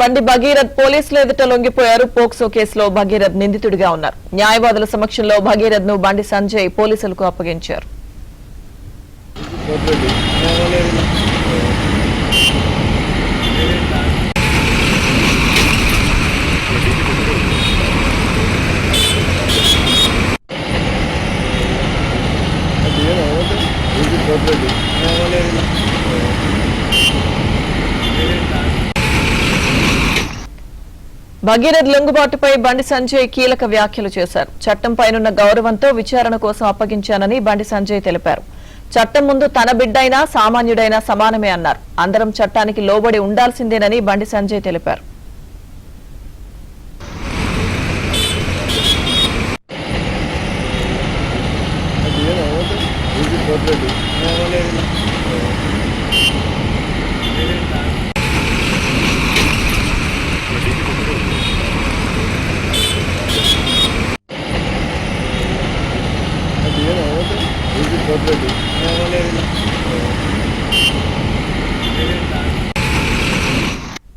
బండి భగీరథ్ పోలీసుల ఎదుట లొంగిపోయారు. పోక్సో కేసులో భగీరథ్ నిందితుడిగా ఉన్నారు. న్యాయవాదుల సమక్షంలో భగీరథ్ ను బండి సంజయ్ పోలీసులకు అప్పగించారు. భగీరథ్ లొంగుబాటుపై బండి సంజయ్ కీలక వ్యాఖ్యలు చేశారు. చట్టంపైనున్న గౌరవంతో విచారణ కోసం అప్పగించానని బండి సంజయ్ తెలిపారు. చట్టం ముందు తన బిడ్డైనా సామాన్యుడైనా సమానమే అన్నారు. అందరం చట్టానికి లోబడి ఉండాల్సిందేనని బండి సంజయ్ తెలిపారు. Easy,